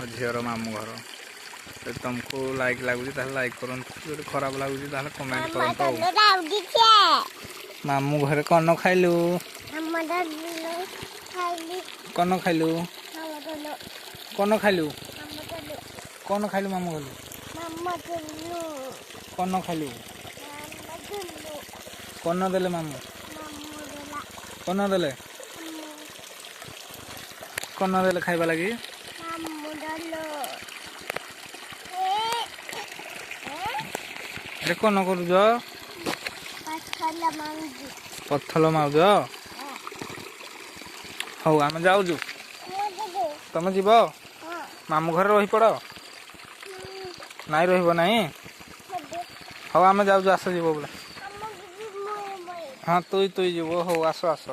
झीर मामू घर तुमको लाइक लगुच लाइक कर खराब लगुच कमेंट कर मामू घर कौन खाइलु कौन खाइलु कौन खाइलु कौन खाइलु मामू घर कौन खाइलु कौन देले मामू कौन देले कौन देले खाइबा लगी अरे कौन करूज पथल माउज हौ आम जाऊजु तुम जीव मामू घर रही पड़ नाई रही हौ आम जाऊजु आस जीव बोले हाँ तुई जीव हौ आस आस